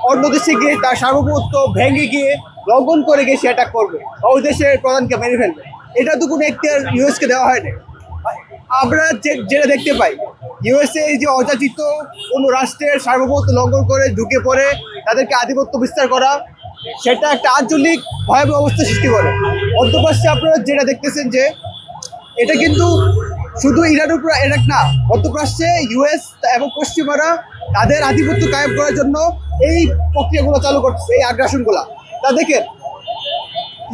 অন্য দেশে গিয়ে তার সার্বভৌমত্ব ভেঙে গিয়ে লঙ্ঘন করে গিয়ে সে অ্যাটাক করবে, ওই দেশের প্রধানকে মেরে ফেলবে। এটা তো কোনো এখতিয়ার ইউএসকে দেওয়া হয়নি। আমরা যেটা দেখতে পাই, ইউএসএ যে অযাচিত কোনো রাষ্ট্রের সার্বভৌমত্ব লঙ্ঘন করে ঢুকে পড়ে তাদেরকে আধিপত্য বিস্তার করা, সেটা একটা আঞ্চলিক ভয়াবহ অবস্থা সৃষ্টি করে। মধ্যপ্রাচ্যে আপনারা যেটা দেখতেছেন যে এটা কিন্তু শুধু ইরানের উপর অ্যাটাক না, মধ্যপ্রাচ্যে ইউএস এবং পশ্চিমারা তাদের আধিপত্য কায়েম করার জন্য এই প্রক্রিয়াগুলো চালু করতেছে, এই আগ্রাসনগুলো। তা দেখেন,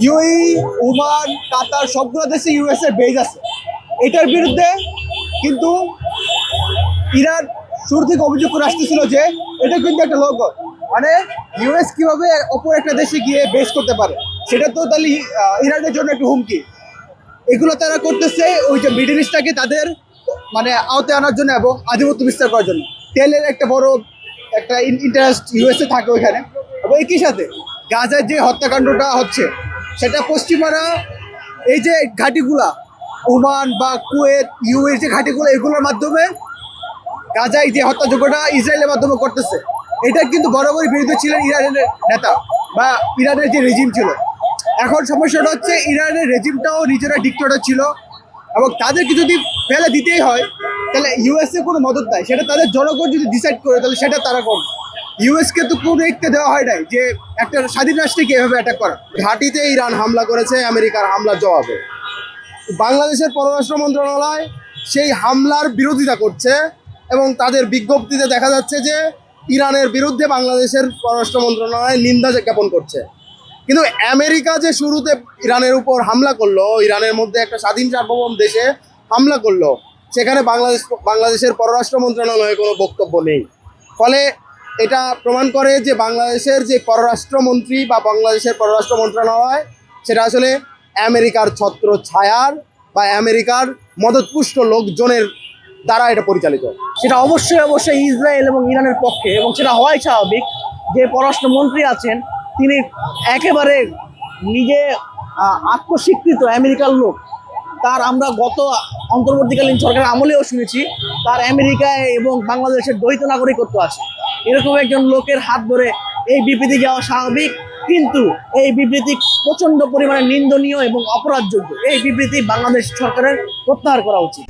ইউএই, ওমান, কাতার সবগুলো দেশে ইউএস এর বেজ আছে। এটার বিরুদ্ধে কিন্তু ইরান শুরু থেকে অভিযোগ করে আসতেছিল যে এটা কিন্তু একটা লঙ্ঘন, মানে ইউএস কিভাবে অপর একটা দেশে গিয়ে বেস করতে পারে, সেটা তো তাহলে ইরানের জন্য একটা হুমকি। এগুলো তারা করতেছে ওই যে মিডল ইস্টটাকে তাদের মানে আওতায় আনার জন্য এবং আধিপত্য বিস্তার করার জন্য। তেলের একটা বড় একটা ইন্টারেস্ট ইউএসএ থাকে ওইখানে। এবং একই সাথে গাজার যে হত্যাকাণ্ডটা হচ্ছে, সেটা পশ্চিমারা এই যে ঘাঁটিগুলা ওমান বা কুয়েত, ইউএর যে ঘাঁটিগুলো, এগুলোর মাধ্যমে গাজায় যে হত্যাযজ্ঞটা ইসরায়েলের মাধ্যমে করতেছে, এটা কিন্তু বরাবরই বিরোধী ছিলেন ইরানের নেতা বা ইরানের যে রেজিম ছিল। এখন সমস্যাটা হচ্ছে ইরানের রেজিমটাও নিজেরা ডিক্টেটর ছিল, এবং তাদেরকে যদি ফেলে দিতেই হয় তাহলে ইউএসএ কোনো মদত দেয়, সেটা তাদের জনগণ যদি ডিসাইড করে তাহলে সেটা তারা করবে। ইউএসকে তো কোনো একটা দেওয়া হয় নাই যে একটা স্বাধীন রাষ্ট্রকে এভাবে অ্যাটাক করা। ঘাঁটিতে ইরান হামলা করেছে আমেরিকার হামলার জবাবে। বাংলাদেশের পররাষ্ট্র মন্ত্রণালয় সেই হামলার বিরোধিতা করছে এবং তাদের বিজ্ঞপ্তিতে দেখা যাচ্ছে যে ইরানের বিরুদ্ধে বাংলাদেশের পররাষ্ট্র মন্ত্রণালয় নিন্দা জ্ঞাপন করছে। কিন্তু আমেরিকা যে শুরুতে ইরানের উপর হামলা করলো, ইরানের মধ্যে একটা স্বাধীন সার্বভৌম দেশে হামলা করলো, সেখানে বাংলাদেশের পররাষ্ট্র মন্ত্রণালয়ের কোনো বক্তব্য নেই। ফলে এটা প্রমাণ করে যে বাংলাদেশের যে পররাষ্ট্রমন্ত্রী বা বাংলাদেশের পররাষ্ট্র মন্ত্রণালয়, সেটা আসলে আমেরিকার ছত্র ছায়ার বা আমেরিকার মদতপুষ্ট লোকজনের দ্বারা এটা পরিচালিত। সেটা অবশ্যই ইসরায়েল এবং ইরানের পক্ষে, এবং সেটা হওয়াই স্বাভাবিক। যে পররাষ্ট্রমন্ত্রী আছেন তিনি একেবারে নিজে আত্মস্বীকৃত আমেরিকার লোক। তার আমরা গত অন্তর্বর্তীকালীন সরকারের আমলেও শুনেছি তার আমেরিকায় এবং বাংলাদেশের দ্বৈত নাগরিকত্ব আছে। এরকম একজন লোকের হাত ধরে এই বিবৃতি যাওয়া স্বাভাবিক, কিন্তু এই বিবৃতি প্রচণ্ড পরিমাণে নিন্দনীয় এবং অপরাধযোগ্য। এই বিবৃতি বাংলাদেশ সরকারের প্রত্যাহার করা উচিত।